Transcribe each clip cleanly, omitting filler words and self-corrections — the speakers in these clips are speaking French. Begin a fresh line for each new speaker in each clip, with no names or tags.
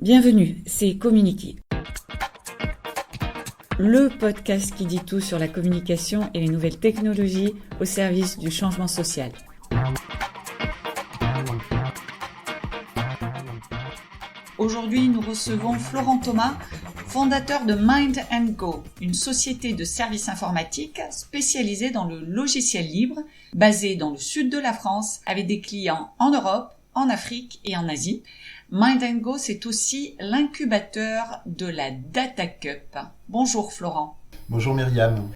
Bienvenue, c'est Communiquer. Le podcast qui dit tout sur la communication et les nouvelles technologies au service du changement social. Aujourd'hui, nous recevons Florent Thomas, fondateur de Mind & Go, une société de services informatiques spécialisée dans le logiciel libre, basée dans le sud de la France, avec des clients en Europe, en Afrique et en Asie. Mind & Go, c'est aussi l'incubateur de la Data Cup. Bonjour Florent.
Bonjour Myriam.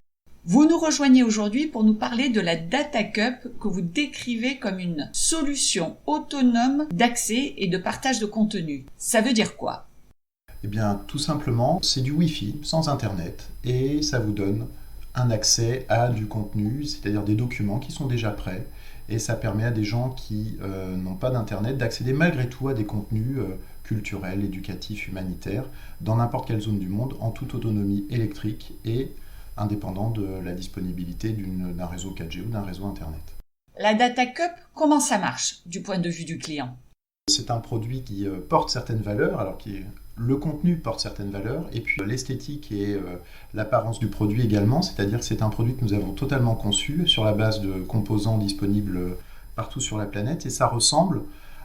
Vous nous rejoignez aujourd'hui pour nous parler de la Data Cup que vous décrivez comme une solution autonome d'accès et de partage de contenu. Ça veut dire quoi ?
Eh bien, tout simplement, c'est du Wi-Fi sans Internet et ça vous donne un accès à du contenu, c'est-à-dire des documents qui sont déjà prêts. Et ça permet à des gens qui n'ont pas d'Internet d'accéder malgré tout à des contenus culturels, éducatifs, humanitaires, dans n'importe quelle zone du monde, en toute autonomie électrique et indépendant de la disponibilité d'un réseau 4G ou d'un réseau Internet.
La Data Cup, comment ça marche du point de vue du client ?
C'est un produit qui porte certaines valeurs, alors le contenu porte certaines valeurs, et puis l'esthétique et l'apparence du produit également, c'est-à-dire que c'est un produit que nous avons totalement conçu sur la base de composants disponibles partout sur la planète, et ça ressemble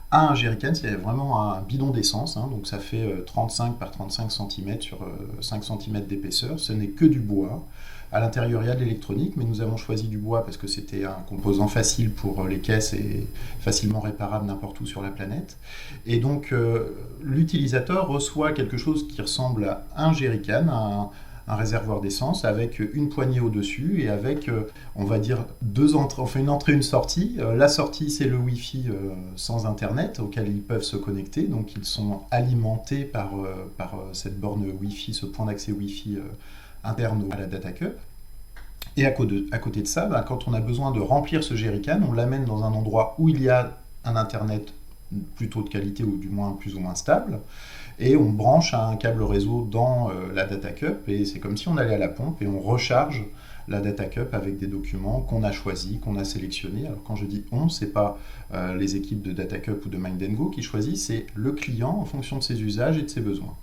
à un jerrycan, c'est vraiment un bidon d'essence, donc ça fait 35 par 35 cm sur 5 cm d'épaisseur, ce n'est que du bois. À l'intérieur, il y a de l'électronique, mais nous avons choisi du bois parce que c'était un composant facile pour les caisses et facilement réparable n'importe où sur la planète. Et donc, l'utilisateur reçoit quelque chose qui ressemble à un jerrycan, un réservoir d'essence, avec une poignée au-dessus et avec, on va dire, deux entrées. On fait une entrée, une sortie. La sortie, c'est le Wi-Fi sans Internet auquel ils peuvent se connecter. Donc, ils sont alimentés par cette borne Wi-Fi, ce point d'accès Wi-Fi interne à la Data Cup. Et à côté de ça, quand on a besoin de remplir ce jerrycan, on l'amène dans un endroit où il y a un Internet plutôt de qualité ou du moins plus ou moins stable, et on branche un câble réseau dans la Data Cup, et c'est comme si on allait à la pompe et on recharge la Data Cup avec des documents qu'on a choisis, qu'on a sélectionnés. Alors quand je dis on, c'est pas les équipes de Data Cup ou de Mind & Go qui choisissent, c'est le client en fonction de ses usages et de ses besoins.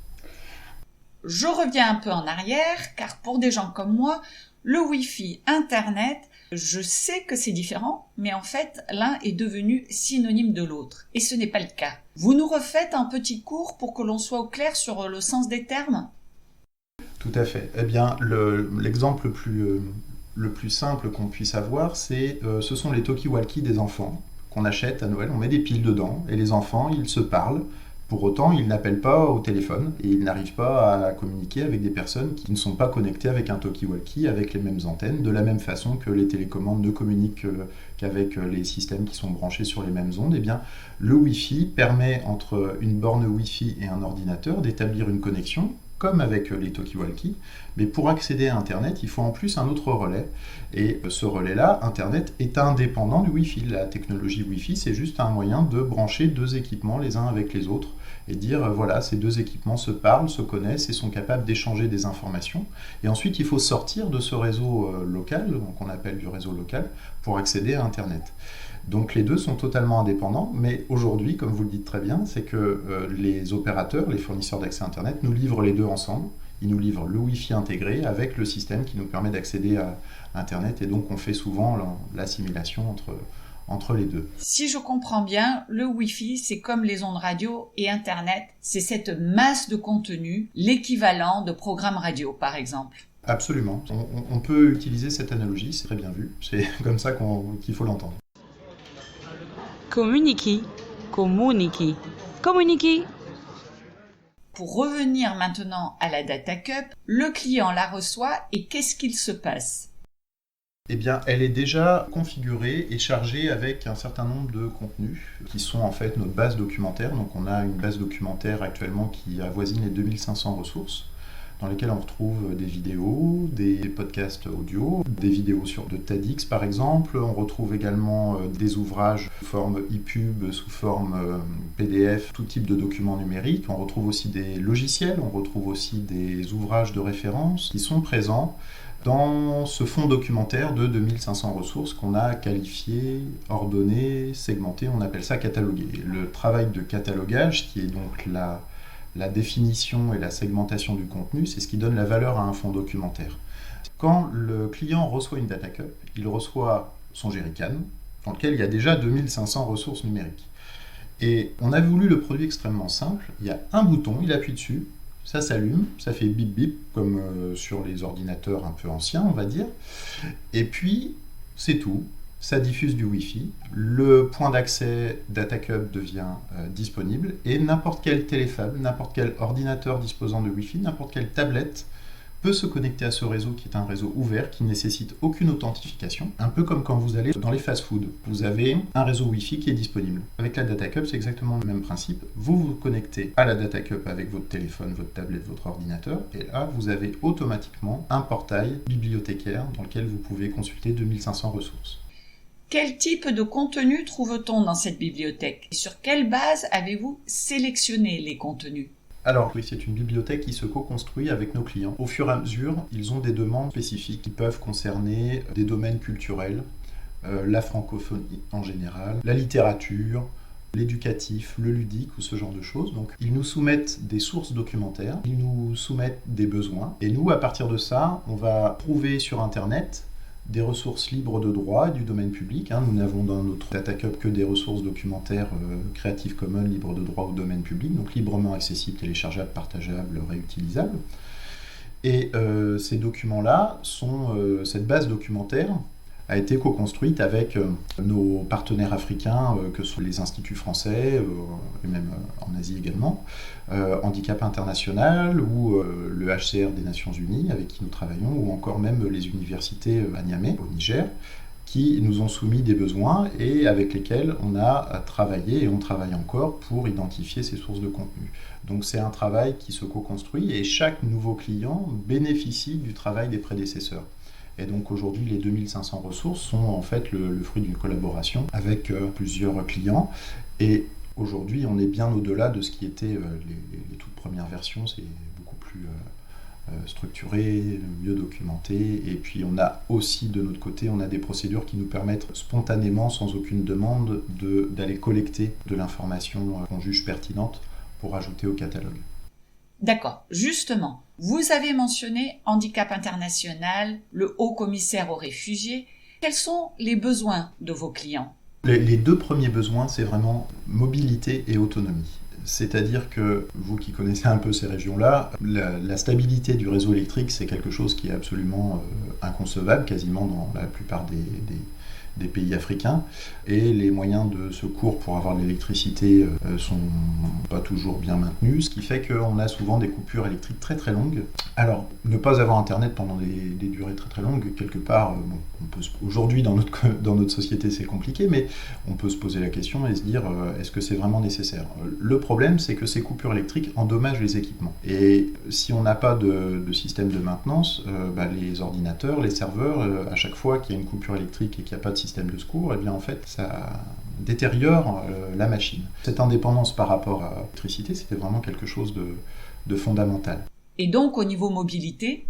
Je reviens un peu en arrière, car pour des gens comme moi, le Wi-Fi, Internet, je sais que c'est différent, mais en fait, l'un est devenu synonyme de l'autre. Et ce n'est pas le cas. Vous nous refaites un petit cours pour que l'on soit au clair sur le sens des termes ?
Tout à fait. Eh bien, l'exemple le plus simple qu'on puisse avoir, ce sont les talkie-walkie des enfants qu'on achète à Noël. On met des piles dedans et les enfants, ils se parlent. Pour autant, ils n'appellent pas au téléphone et ils n'arrivent pas à communiquer avec des personnes qui ne sont pas connectées avec un talkie-walkie, avec les mêmes antennes, de la même façon que les télécommandes ne communiquent qu'avec les systèmes qui sont branchés sur les mêmes ondes. Eh bien, le Wi-Fi permet, entre une borne Wi-Fi et un ordinateur, d'établir une connexion, comme avec les talkie-walkie, mais pour accéder à Internet, il faut en plus un autre relais. Et ce relais-là, Internet, est indépendant du Wi-Fi. La technologie Wi-Fi, c'est juste un moyen de brancher deux équipements les uns avec les autres et dire, voilà, ces deux équipements se parlent, se connaissent et sont capables d'échanger des informations. Et ensuite, il faut sortir de ce réseau local, qu'on appelle du réseau local, pour accéder à Internet. Donc les deux sont totalement indépendants, mais aujourd'hui, comme vous le dites très bien, c'est que les opérateurs, les fournisseurs d'accès Internet, nous livrent les deux ensemble. Ils nous livrent le Wi-Fi intégré avec le système qui nous permet d'accéder à Internet, et donc on fait souvent l'assimilation entre les deux.
Si je comprends bien, le Wi-Fi, c'est comme les ondes radio, et Internet, c'est cette masse de contenu, l'équivalent de programmes radio, par exemple.
Absolument. On peut utiliser cette analogie, c'est très bien vu. C'est comme ça qu'il faut l'entendre.
Communiquer.
Pour revenir maintenant à la Data Cup, le client la reçoit et qu'est-ce qu'il se passe ?
Eh bien, elle est déjà configurée et chargée avec un certain nombre de contenus qui sont en fait notre base documentaire. Donc on a une base documentaire actuellement qui avoisine les 2500 ressources, dans lesquelles on retrouve des vidéos, des podcasts audio, des vidéos de TEDx par exemple. On retrouve également des ouvrages sous forme EPUB, sous forme PDF, tout type de documents numériques. On retrouve aussi des logiciels, on retrouve aussi des ouvrages de référence qui sont présents dans ce fonds documentaire de 2500 ressources qu'on a qualifié, ordonné, segmenté, on appelle ça catalogué. Le travail de catalogage, qui est donc la définition et la segmentation du contenu, c'est ce qui donne la valeur à un fonds documentaire. Quand le client reçoit une data cup, il reçoit son jerrycan, dans lequel il y a déjà 2500 ressources numériques. Et on a voulu le produit extrêmement simple. Il y a un bouton, il appuie dessus, ça s'allume, ça fait bip bip, comme sur les ordinateurs un peu anciens, on va dire. Et puis, c'est tout. Ça diffuse du Wi-Fi. Le point d'accès DataCup devient disponible. Et n'importe quel téléphone, n'importe quel ordinateur disposant de Wi-Fi, n'importe quelle tablette peut se connecter à ce réseau qui est un réseau ouvert, qui ne nécessite aucune authentification. Un peu comme quand vous allez dans les fast-foods. Vous avez un réseau Wi-Fi qui est disponible. Avec la DataCup, c'est exactement le même principe. Vous vous connectez à la DataCup avec votre téléphone, votre tablette, votre ordinateur, et là, vous avez automatiquement un portail bibliothécaire dans lequel vous pouvez consulter 2500 ressources.
Quel type de contenu trouve-t-on dans cette bibliothèque? Et sur quelle base avez-vous sélectionné les contenus?
Alors oui, c'est une bibliothèque qui se co-construit avec nos clients. Au fur et à mesure, ils ont des demandes spécifiques qui peuvent concerner des domaines culturels, la francophonie en général, la littérature, l'éducatif, le ludique ou ce genre de choses. Donc ils nous soumettent des sources documentaires, ils nous soumettent des besoins, et nous, à partir de ça, on va trouver sur Internet des ressources libres de droit et du domaine public. Nous n'avons dans notre DataCup que des ressources documentaires Creative Commons, libres de droit ou domaine public, donc librement accessibles, téléchargeables, partageables, réutilisables. Et ces documents-là, cette base documentaire a été co-construite avec nos partenaires africains, que sont les instituts français, et même en Asie également, Handicap International ou le HCR des Nations Unies avec qui nous travaillons, ou encore même les universités à Niamey, au Niger, qui nous ont soumis des besoins et avec lesquels on a travaillé et on travaille encore pour identifier ces sources de contenu. Donc c'est un travail qui se co-construit et chaque nouveau client bénéficie du travail des prédécesseurs. Et donc aujourd'hui, les 2500 ressources sont en fait le fruit d'une collaboration avec plusieurs clients. Et aujourd'hui, on est bien au-delà de ce qui était les toutes premières versions. C'est beaucoup plus structuré, mieux documenté. Et puis on a aussi de notre côté, on a des procédures qui nous permettent spontanément, sans aucune demande, d'aller collecter de l'information qu'on juge pertinente pour ajouter au catalogue.
D'accord, justement, vous avez mentionné Handicap International, le Haut-Commissaire aux réfugiés. Quels sont les besoins de vos clients?
Les deux premiers besoins, c'est vraiment mobilité et autonomie. C'est-à-dire que, vous qui connaissez un peu ces régions-là, la stabilité du réseau électrique, c'est quelque chose qui est absolument inconcevable, quasiment dans la plupart des pays africains, et les moyens de secours pour avoir de l'électricité sont pas toujours bien maintenus, ce qui fait qu'on a souvent des coupures électriques très très longues. Alors, ne pas avoir internet pendant des durées très très longues, quelque part, aujourd'hui dans notre société c'est compliqué, mais on peut se poser la question et se dire est-ce que c'est vraiment nécessaire? Le problème, c'est que ces coupures électriques endommagent les équipements. Et si on n'a pas de système de maintenance, les ordinateurs, les serveurs, à chaque fois qu'il y a une coupure électrique et qu'il n'y a pas de système de secours, eh bien en fait ça détériore la machine. Cette indépendance par rapport à l'électricité, c'était vraiment quelque chose de fondamental.
Et donc au niveau mobilité?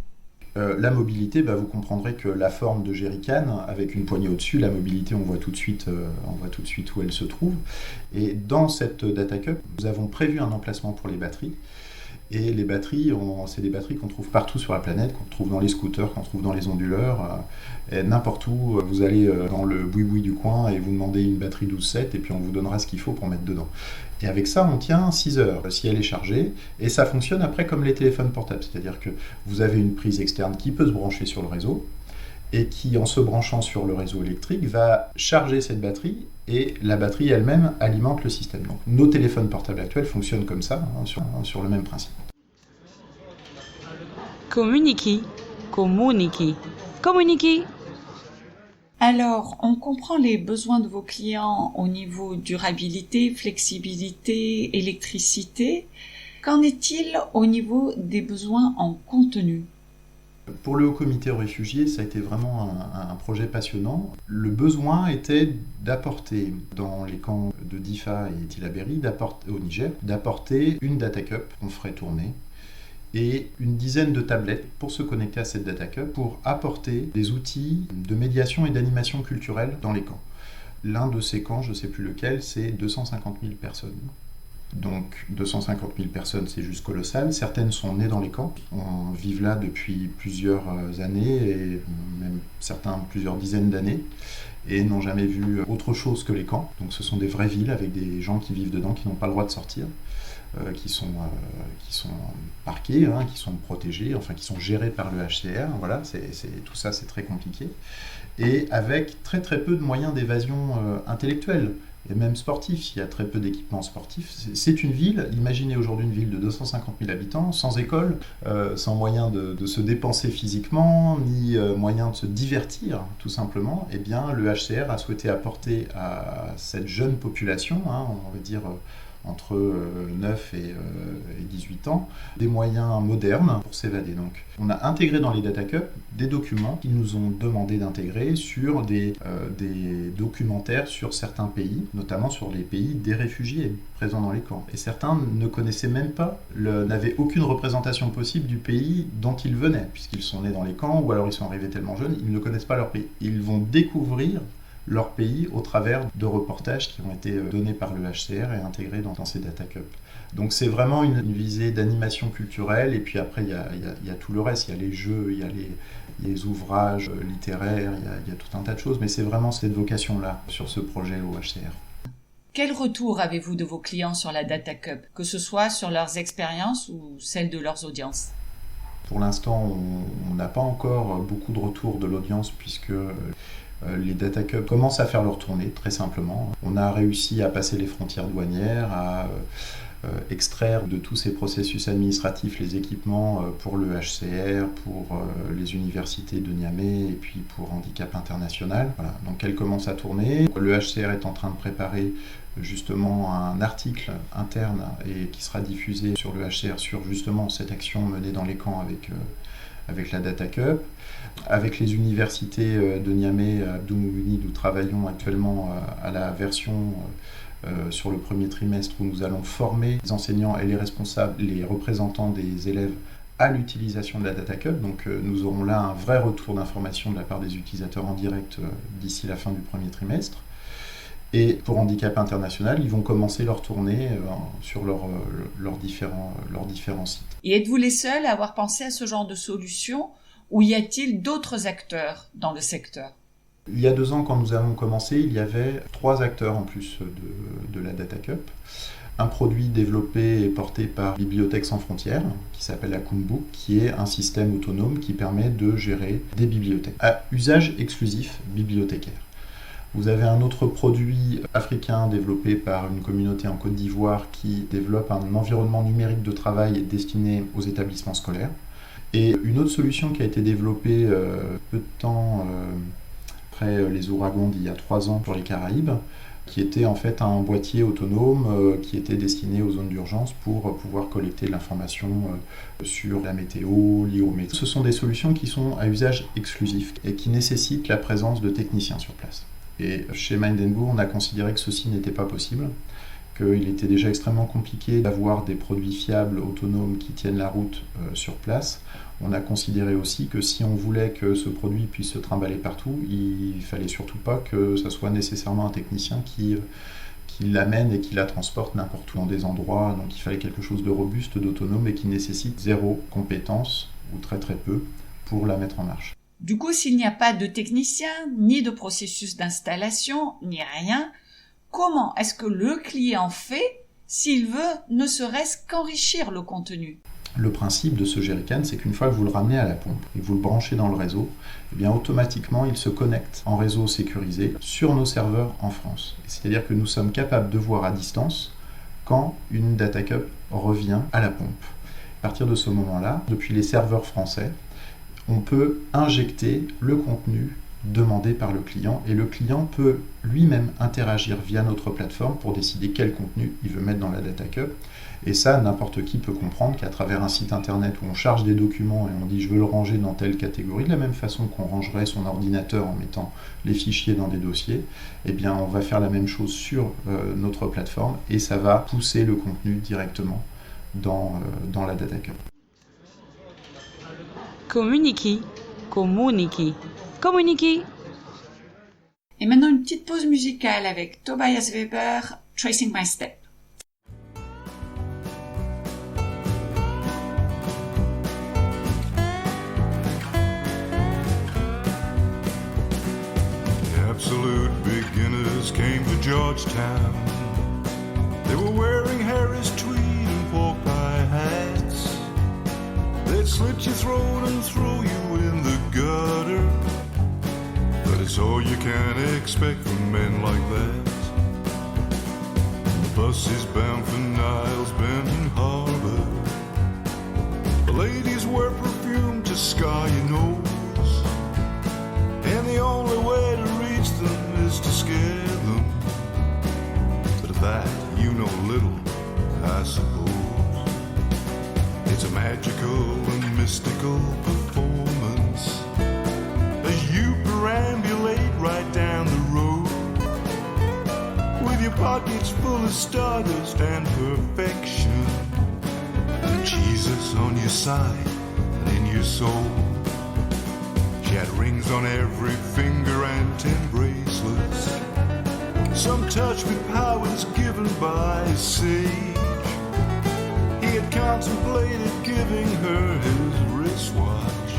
La mobilité, vous comprendrez que la forme de jerrycan, avec une poignée au-dessus, la mobilité, on voit tout de suite où elle se trouve. Et dans cette DataCup, nous avons prévu un emplacement pour les batteries. Et les batteries, c'est des batteries qu'on trouve partout sur la planète, qu'on trouve dans les scooters, qu'on trouve dans les onduleurs, et n'importe où. Vous allez dans le boui-boui du coin et vous demandez une batterie 12-7 et puis on vous donnera ce qu'il faut pour mettre dedans. Et avec ça, on tient 6 heures si elle est chargée, et ça fonctionne après comme les téléphones portables, c'est-à-dire que vous avez une prise externe qui peut se brancher sur le réseau, et qui, en se branchant sur le réseau électrique, va charger cette batterie, et la batterie elle-même alimente le système. Donc nos téléphones portables actuels fonctionnent comme ça, sur le même principe.
Communiquer.
Alors, on comprend les besoins de vos clients au niveau durabilité, flexibilité, électricité. Qu'en est-il au niveau des besoins en contenu?
Pour le Haut Comité aux réfugiés, ça a été vraiment un projet passionnant. Le besoin était d'apporter dans les camps de Difa et Tillabéri, au Niger, d'apporter une DataCup qu'on ferait tourner et une dizaine de tablettes pour se connecter à cette DataCup pour apporter des outils de médiation et d'animation culturelle dans les camps. L'un de ces camps, je ne sais plus lequel, c'est 250 000 personnes. Donc 250 000 personnes, c'est juste colossal. Certaines sont nées dans les camps, on vit là depuis plusieurs années, et même certains plusieurs dizaines d'années, et n'ont jamais vu autre chose que les camps. Donc ce sont des vraies villes avec des gens qui vivent dedans, qui n'ont pas le droit de sortir, qui sont parqués, hein, qui sont protégés, enfin qui sont gérés par le HCR. Voilà, tout ça c'est très compliqué. Et avec très très peu de moyens d'évasion intellectuelle et même sportifs. Il y a très peu d'équipements sportifs. C'est une ville, imaginez aujourd'hui une ville de 250 000 habitants, sans école, sans moyen de se dépenser physiquement, ni moyen de se divertir, tout simplement. Eh bien, le HCR a souhaité apporter à cette jeune population, hein, on va dire entre 9 et 18 ans, des moyens modernes pour s'évader. Donc, on a intégré dans les Data Cup des documents qu'ils nous ont demandé d'intégrer sur des documentaires sur certains pays, notamment sur les pays des réfugiés présents dans les camps. Et certains ne connaissaient même pas, n'avaient aucune représentation possible du pays dont ils venaient, puisqu'ils sont nés dans les camps, ou alors ils sont arrivés tellement jeunes, ils ne connaissent pas leur pays. Ils vont découvrir leur pays au travers de reportages qui ont été donnés par le HCR et intégrés dans ces Data Cup. Donc c'est vraiment une visée d'animation culturelle, et puis après il y a tout le reste, il y a les jeux, il y a les ouvrages littéraires, il y a tout un tas de choses, mais c'est vraiment cette vocation-là sur ce projet au HCR.
Quel retour avez-vous de vos clients sur la Data Cup, que ce soit sur leurs expériences ou celles de leurs audiences ?
Pour l'instant, on n'a pas encore beaucoup de retours de l'audience, puisque les Data Cup commencent à faire leur tournée, très simplement. On a réussi à passer les frontières douanières, à extraire de tous ces processus administratifs les équipements pour le HCR, pour les universités de Niamey et puis pour Handicap International. Voilà. Donc elle commence à tourner. Le HCR est en train de préparer justement un article interne et qui sera diffusé sur le HCR sur justement cette action menée dans les camps avec la Data Cup. Avec les universités de Niamey, Abdou Moumouni, nous travaillons actuellement à la version sur le premier trimestre où nous allons former les enseignants et les responsables, les représentants des élèves à l'utilisation de la Data Cup. Donc nous aurons là un vrai retour d'information de la part des utilisateurs en direct d'ici la fin du premier trimestre. Et pour Handicap International, ils vont commencer leur tournée sur leurs différents sites.
Et êtes-vous les seuls à avoir pensé à ce genre de solution, ou y a-t-il d'autres acteurs dans le secteur ?
Il y a 2 ans, quand nous avons commencé, il y avait 3 acteurs en plus de la Data Cup. Un produit développé et porté par Bibliothèques sans frontières, qui s'appelle Akumbook, qui est un système autonome qui permet de gérer des bibliothèques à usage exclusif bibliothécaire. Vous avez un autre produit africain développé par une communauté en Côte d'Ivoire qui développe un environnement numérique de travail destiné aux établissements scolaires. Et une autre solution qui a été développée peu de temps après les ouragans d'il y a 3 ans pour les Caraïbes, qui était en fait un boîtier autonome qui était destiné aux zones d'urgence pour pouvoir collecter de l'information sur la météo, liée au météo. Ce sont des solutions qui sont à usage exclusif et qui nécessitent la présence de techniciens sur place. Et chez Mind & Go, on a considéré que ceci n'était pas possible, qu'il était déjà extrêmement compliqué d'avoir des produits fiables, autonomes, qui tiennent la route sur place. On a considéré aussi que si on voulait que ce produit puisse se trimballer partout, il fallait surtout pas que ça soit nécessairement un technicien qui l'amène et qui la transporte n'importe où dans des endroits. Donc il fallait quelque chose de robuste, d'autonome et qui nécessite 0 compétence, ou très très peu, pour la mettre en marche.
Du coup, s'il n'y a pas de technicien, ni de processus d'installation, ni rien, comment est-ce que le client fait s'il veut ne serait-ce qu'enrichir le contenu ?
Le principe de ce jerrycan, c'est qu'une fois que vous le ramenez à la pompe et que vous le branchez dans le réseau, eh bien automatiquement il se connecte en réseau sécurisé sur nos serveurs en France. C'est-à-dire que nous sommes capables de voir à distance quand une Data Cup revient à la pompe. À partir de ce moment-là, depuis les serveurs français, on peut injecter le contenu demandé par le client, et le client peut lui-même interagir via notre plateforme pour décider quel contenu il veut mettre dans la Data Cup. Et ça, n'importe qui peut comprendre qu'à travers un site internet où on charge des documents et on dit je veux le ranger dans telle catégorie, de la même façon qu'on rangerait son ordinateur en mettant les fichiers dans des dossiers, eh bien on va faire la même chose sur notre plateforme et ça va pousser le contenu directement dans la Data Cup.
Communiki.
Et maintenant une petite pause musicale avec Tobias Weber, Tracing My Step.
came to Georgetown. They were wearing Harris tweed and pork pie hats. They'd slit your throat and throw you in the gutter. But it's all you can expect from men like that. The bus is bound for Niles Bend Harbor. The ladies wear perfume to scar your nose, and the only way to reach them is to scare them. But of that you know little, I suppose. It's a magical and mystical performance as you perambulate right down the road, with your pockets full of stardust and perfection, and Jesus on your side and in your soul. She had rings on every finger and 10 bracelets, some touch with powers given by a sage. He had contemplated giving her his wristwatch.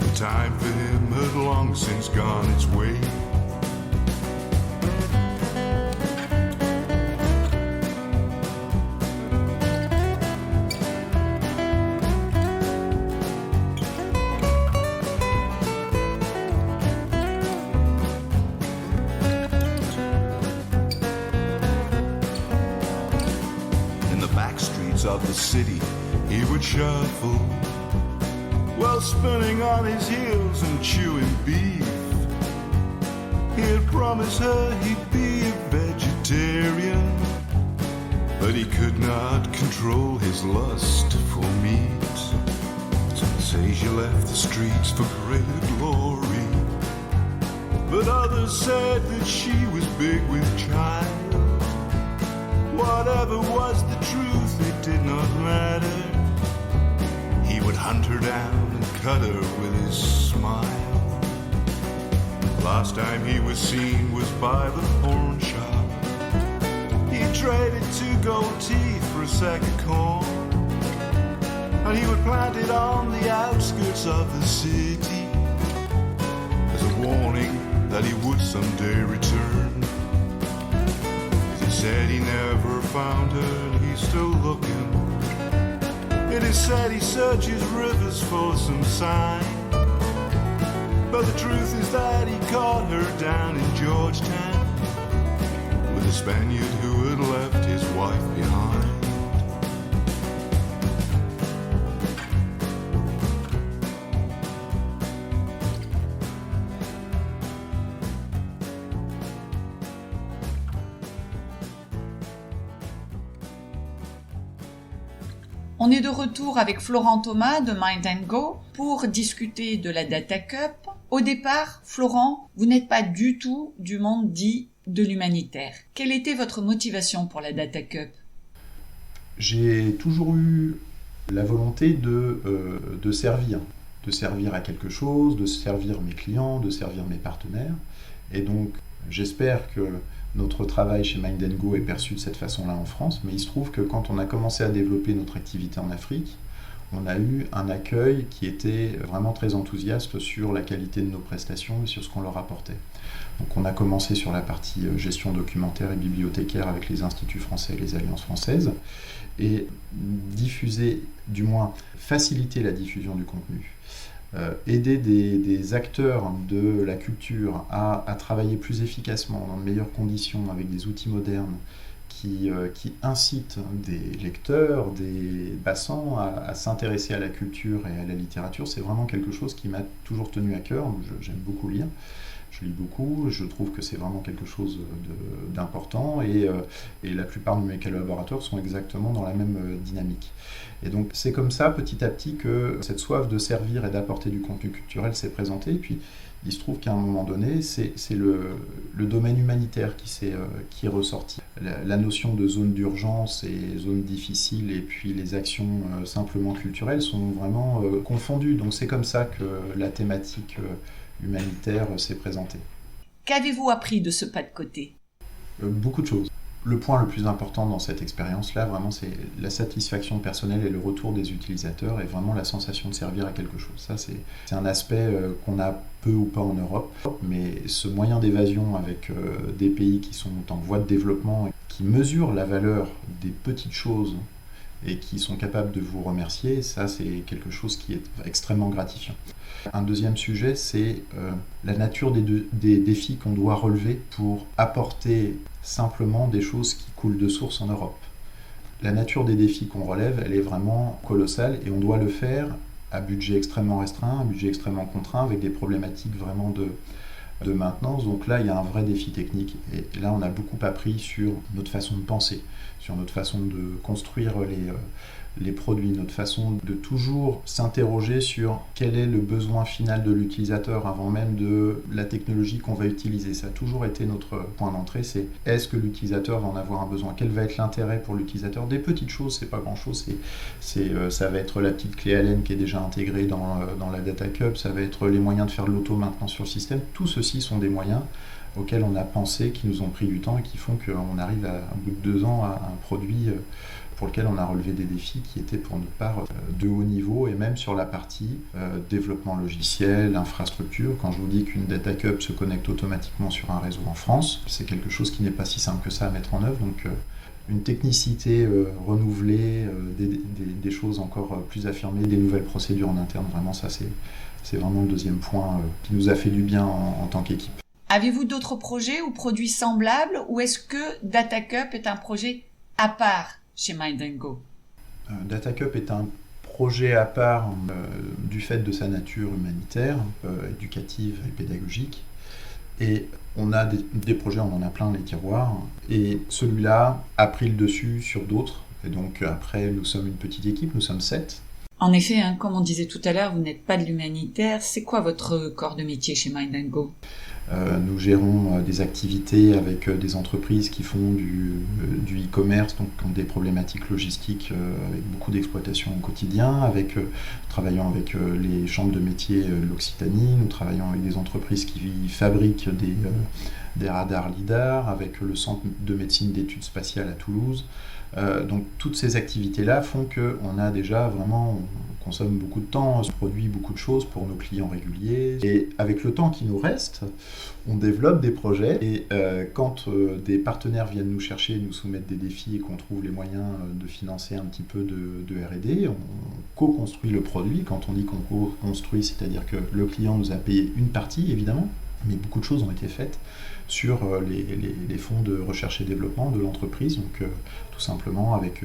The time for him had long since gone its way. Of the city he would shuffle while spinning on his heels and chewing beef. He had promised her he'd be a vegetarian, but he could not control his lust for meat. Some say she left the streets for greater glory, but others said that she was big with child. Whatever was the truth, it did not matter. He would hunt her down and cut her with his smile. Last time he was seen was by the pawn shop. He traded 2 gold teeth for a sack of corn, and he would plant it on the outskirts of the city as a warning that he would someday return. He said he never found her and he's still looking. It is said he searches rivers for some sign, but the truth is that he caught her down in Georgetown with a Spaniard who had left his wife behind.
On est de retour avec Florent Thomas de Mind & Go pour discuter de la Data Cup. Au départ, Florent, vous n'êtes pas du tout du monde dit de l'humanitaire. Quelle était votre motivation pour la Data Cup ?
J'ai toujours eu la volonté de servir à quelque chose, de servir mes clients, de servir mes partenaires. Et donc, j'espère que notre travail chez Mind & Go est perçu de cette façon-là en France, mais il se trouve que quand on a commencé à développer notre activité en Afrique, on a eu un accueil qui était vraiment très enthousiaste sur la qualité de nos prestations et sur ce qu'on leur apportait. Donc on a commencé sur la partie gestion documentaire et bibliothécaire avec les instituts français et les alliances françaises, et diffuser, du moins faciliter la diffusion du contenu. Aider des acteurs de la culture à travailler plus efficacement, dans de meilleures conditions, avec des outils modernes qui incitent des lecteurs, des passants à s'intéresser à la culture et à la littérature, c'est vraiment quelque chose qui m'a toujours tenu à cœur. J'aime beaucoup lire, je lis beaucoup, je trouve que c'est vraiment quelque chose d'important, et la plupart de mes collaborateurs sont exactement dans la même dynamique. Et donc c'est comme ça, petit à petit, que cette soif de servir et d'apporter du contenu culturel s'est présentée. Et puis il se trouve qu'à un moment donné, c'est le domaine humanitaire qui est ressorti. La notion de zone d'urgence et zone difficile, et puis les actions simplement culturelles sont vraiment confondues. Donc c'est comme ça que la thématique humanitaire s'est présentée.
Qu'avez-vous appris de ce pas de côté ?
Beaucoup de choses. Le point le plus important dans cette expérience-là, vraiment, c'est la satisfaction personnelle et le retour des utilisateurs et vraiment la sensation de servir à quelque chose. Ça, c'est un aspect qu'on a peu ou pas en Europe, mais ce moyen d'évasion avec des pays qui sont en voie de développement, qui mesurent la valeur des petites choses et qui sont capables de vous remercier, ça, c'est quelque chose qui est extrêmement gratifiant. Un deuxième sujet, c'est la nature des défis qu'on doit relever pour apporter simplement des choses qui coulent de source en Europe. La nature des défis qu'on relève, elle est vraiment colossale et on doit le faire à budget extrêmement restreint, à budget extrêmement contraint, avec des problématiques vraiment de maintenance. Donc là, il y a un vrai défi technique. Et là, on a beaucoup appris sur notre façon de penser, sur notre façon de construire les produits, notre façon de toujours s'interroger sur quel est le besoin final de l'utilisateur avant même de la technologie qu'on va utiliser. Ça a toujours été notre point d'entrée, c'est est-ce que l'utilisateur va en avoir un besoin? Quel va être l'intérêt pour l'utilisateur? Des petites choses, c'est pas grand-chose, ça va être la petite clé Allen qui est déjà intégrée dans la Data Cup, ça va être les moyens de faire de l'auto-maintenance sur le système. Tout ceci sont des moyens auxquels on a pensé, qui nous ont pris du temps et qui font qu'on arrive au bout de 2 ans à un produit pour lequel on a relevé des défis qui étaient pour notre part de haut niveau, et même sur la partie développement logiciel, infrastructure. Quand je vous dis qu'une Data Cup se connecte automatiquement sur un réseau en France, c'est quelque chose qui n'est pas si simple que ça à mettre en œuvre. Donc une technicité renouvelée, des choses encore plus affirmées, des nouvelles procédures en interne, vraiment ça c'est vraiment le deuxième point qui nous a fait du bien en tant qu'équipe.
Avez-vous d'autres projets ou produits semblables, ou est-ce que Data Cup est un projet à part chez Mind & Go?
Data Cup est un projet à part du fait de sa nature humanitaire, éducative et pédagogique. Et on a des projets, on en a plein les tiroirs. Et celui-là a pris le dessus sur d'autres. Et donc après, nous sommes une petite équipe, nous sommes 7.
En effet, comme on disait tout à l'heure, vous n'êtes pas de l'humanitaire. C'est quoi votre corps de métier chez Mind & Go?
Nous gérons des activités avec des entreprises qui font du e-commerce, donc qui ont des problématiques logistiques avec beaucoup d'exploitation au quotidien, travaillant avec les chambres de métiers de l'Occitanie, nous travaillons avec des entreprises qui fabriquent des radars LIDAR, avec le centre de médecine d'études spatiales à Toulouse. Donc toutes ces activités-là font qu'on a déjà vraiment, on consomme beaucoup de temps, on produit beaucoup de choses pour nos clients réguliers. Et avec le temps qui nous reste, on développe des projets. Et quand des partenaires viennent nous chercher, nous soumettent des défis et qu'on trouve les moyens de financer un petit peu de R&D, on co-construit le produit. Quand on dit qu'on co-construit, c'est-à-dire que le client nous a payé une partie, évidemment, mais beaucoup de choses ont été faites sur les fonds de recherche et développement de l'entreprise, donc tout simplement avec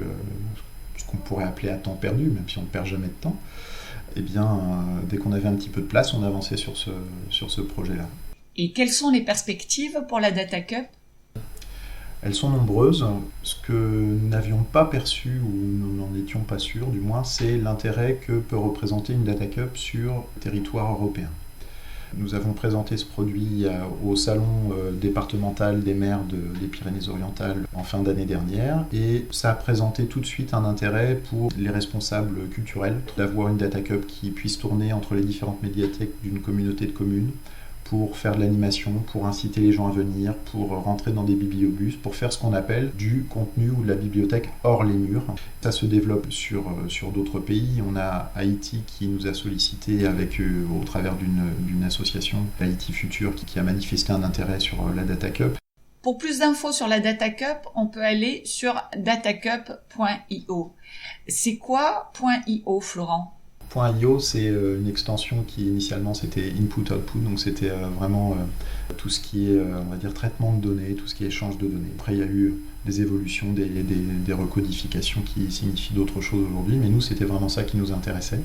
ce qu'on pourrait appeler à temps perdu, même si on ne perd jamais de temps. Eh bien, dès qu'on avait un petit peu de place, on avançait sur ce projet-là.
Et quelles sont les perspectives pour la Data Cup?
Elles sont nombreuses. Ce que nous n'avions pas perçu, ou nous n'en étions pas sûrs du moins, c'est l'intérêt que peut représenter une Data Cup sur le territoire européen. Nous avons présenté ce produit au salon départemental des maires des Pyrénées-Orientales en fin d'année dernière, et ça a présenté tout de suite un intérêt pour les responsables culturels d'avoir une Data Cup qui puisse tourner entre les différentes médiathèques d'une communauté de communes pour faire de l'animation, pour inciter les gens à venir, pour rentrer dans des bibliobus, pour faire ce qu'on appelle du contenu ou de la bibliothèque hors les murs. Ça se développe sur d'autres pays. On a Haïti qui nous a sollicité au travers d'une association, Haïti Future, qui a manifesté un intérêt sur la Data Cup.
Pour plus d'infos sur la Data Cup, on peut aller sur datacup.io. C'est quoi .io, Florent?
.io, c'est une extension qui initialement c'était input-output, donc c'était vraiment tout ce qui est, on va dire, traitement de données, tout ce qui est échange de données. Après, il y a eu des évolutions, des recodifications qui signifient d'autres choses aujourd'hui, mais nous, c'était vraiment ça qui nous intéressait.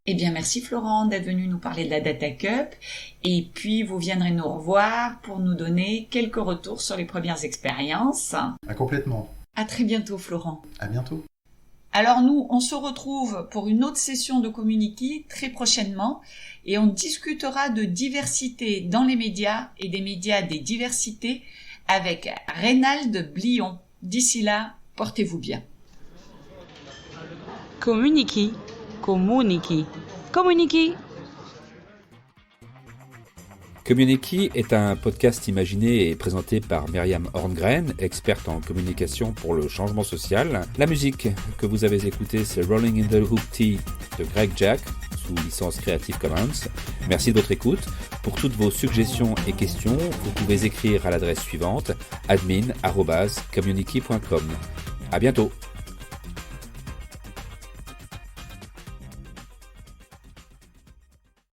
Eh bien, merci Florent d'être venu nous parler de la Data Cup, et puis vous viendrez nous revoir pour nous donner quelques retours sur les premières expériences.
Ah, complètement.
À très bientôt Florent.
À bientôt.
Alors nous, on se retrouve pour une autre session de Communiki très prochainement, et on discutera de diversité dans les médias et des médias des diversités avec Reynald Blion. D'ici là, portez-vous bien.
Communiki. Community est un podcast imaginé et présenté par Myriam Horngren, experte en communication pour le changement social. La musique que vous avez écoutée, c'est Rolling in the Hoopty de Greg Jack, sous licence Creative Commons. Merci de votre écoute. Pour toutes vos suggestions et questions, vous pouvez écrire à l'adresse suivante admin@community.com. À bientôt.